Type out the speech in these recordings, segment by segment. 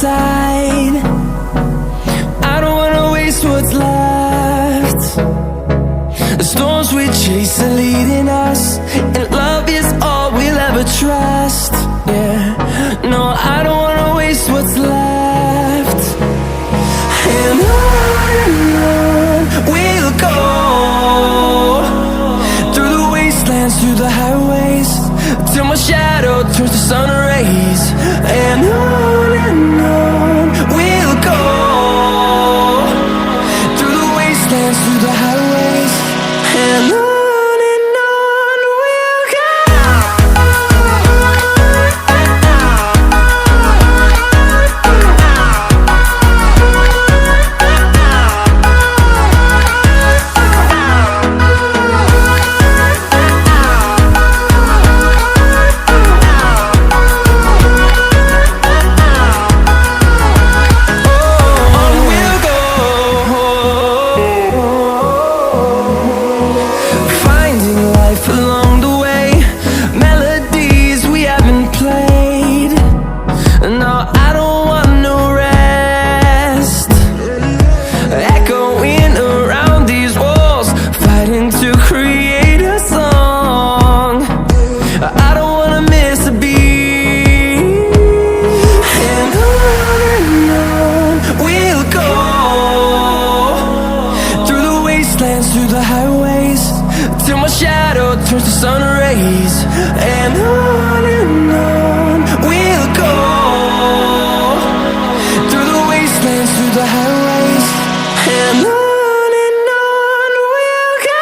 side. I don't wanna waste what's left. The storms we chase are leading us, and love is all we'll ever trust. Yeah, no, I don't wanna waste what's left. And on we'll go, through the wastelands, through the highways, till my shadow turns to sun rays. And on we'll go, through the wastelands, through the highways, and on we'll go. Through the highways, till my shadow turns to sun rays. And on we'll go, through the wastelands, through the highways, and on we'll go.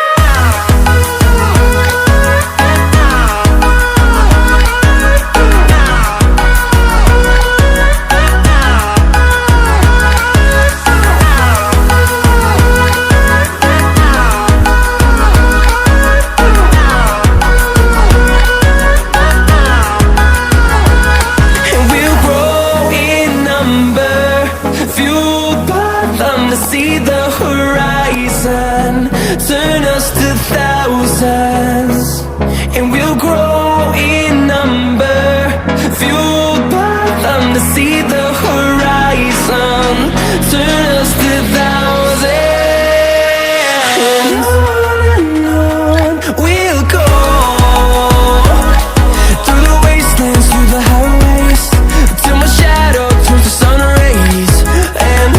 See the horizon, turn us to thousands, and we'll grow in number, fueled by them to see the horizon, turn us to thousands. And on we'll go, through the wastelands, through the highways, till my shadow turns to sun rays. And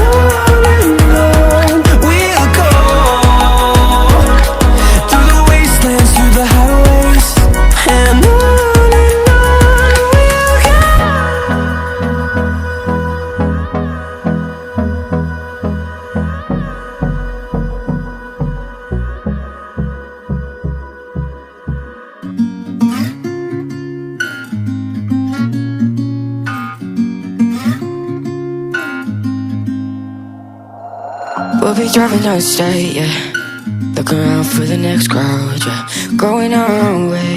we'll be driving down the state, yeah, looking around for the next crowd, yeah, going our own way,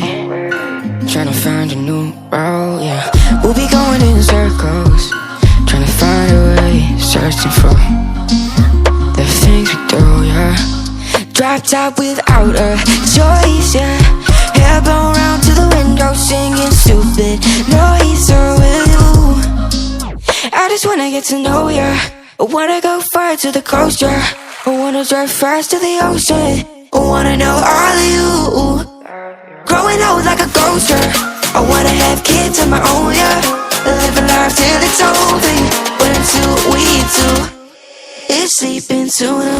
trying to find a new route, yeah. We'll be going in circles, trying to find a way, searching for the things we do, yeah. Drop top without a choice, yeah. Hair blown round to the window, singing stupid noise. Or will you? I just wanna get to know ya. I wanna go far to the coast, yeah. I wanna drive fast to the ocean. I wanna know all of you. Growing old like a ghost, yeah. I wanna have kids of my own, yeah. Live a life till it's over. But until we do, it's sleeping sooner.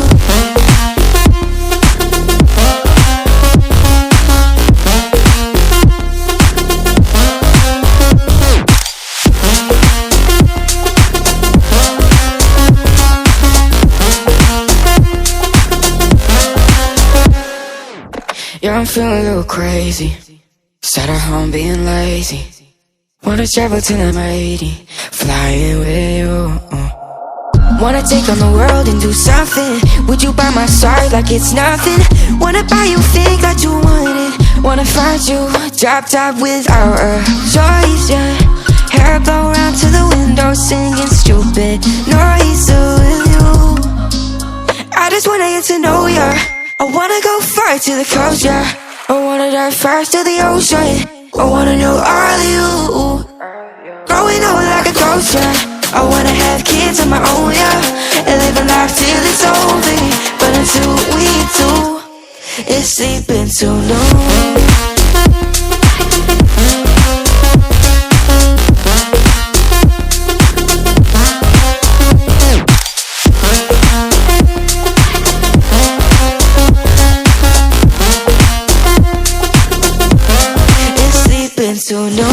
Yeah, I'm feeling a little crazy. Sat at home being lazy. Wanna travel till I'm 80, flying with you. Wanna take on the world and do something. Would you by my side like it's nothing? Wanna buy you things that you wanted. Wanna find you, drop top without a choice, yeah. Hair blow round to the window, singing stupid noise. So with you, I just wanna get to know ya. I wanna go far to the coast, yeah. I wanna dive fast to the ocean. I wanna know all of you. Growing old like a ghost, yeah. I wanna have kids of my own, yeah, and live a life till it's over. But until we do, it's sleeping too long. So no,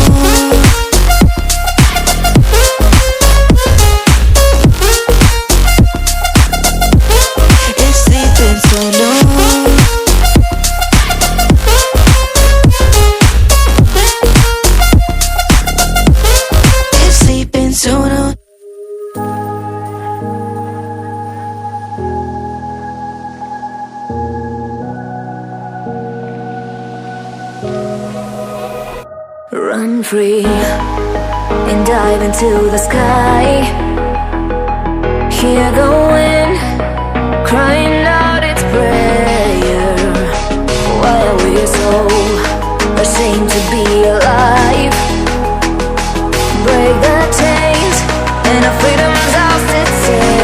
it's sleeping so no. It's sleeping so no. Run free and dive into the sky. Hear the wind crying out its prayer. Why are we so ashamed to be alive? Break the chains and our freedom's ours to take.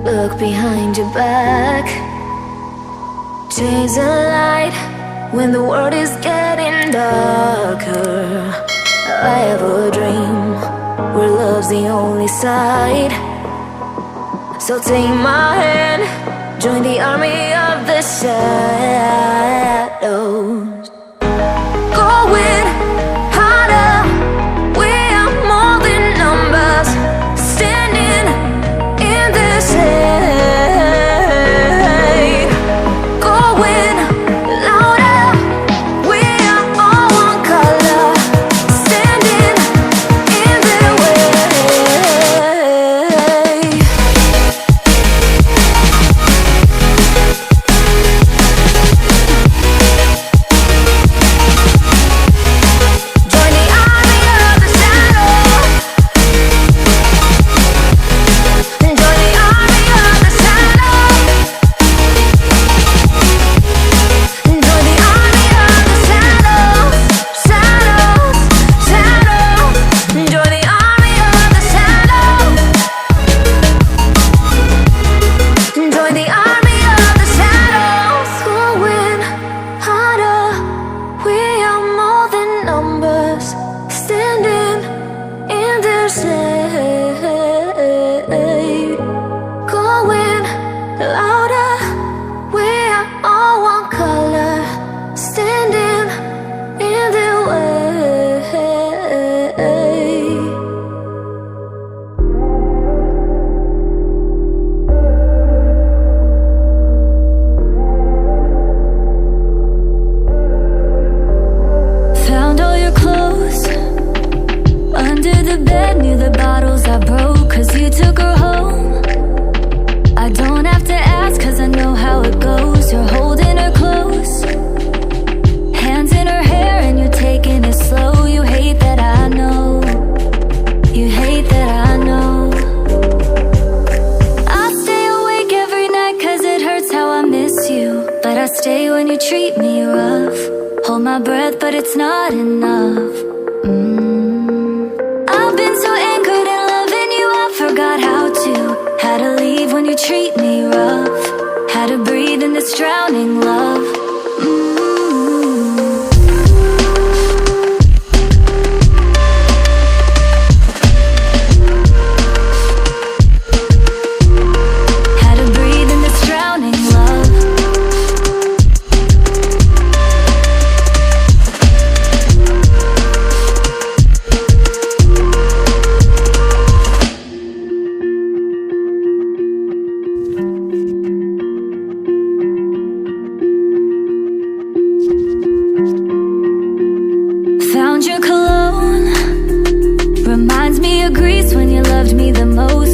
Look behind your back. Chase a light when the world is getting darker. I have a dream where love's the only side. So take my hand, join the army of the shadows. Going harder, we are more than numbers. Standing in this shade. Going louder, we are all one color. Standing in their way. Join the army of the shadow. Join the army of the shadow. Join the army of the shadows. Shadows, shadows. Join the army of the shadows. Join the army of the shadows. Going harder, we are more than numbers. Standing in their shade. Going louder, we are all one color. Standing in their way. Found all your clothes under the bed near the bottles I broke, 'cause you took her home. I don't have to ask, 'cause I know how it goes. You're holding her close, hands in her hair, and you're taking it slow. You hate that I know. You hate that I know. I stay awake every night 'cause it hurts how I miss you. But I stay when you treat me rough. Hold my breath, but it's not enough. I've been so anchored in loving you, I forgot how to leave when you treat me rough. How to breathe in this drowning love. How to breathe in this drowning love. loved me the most.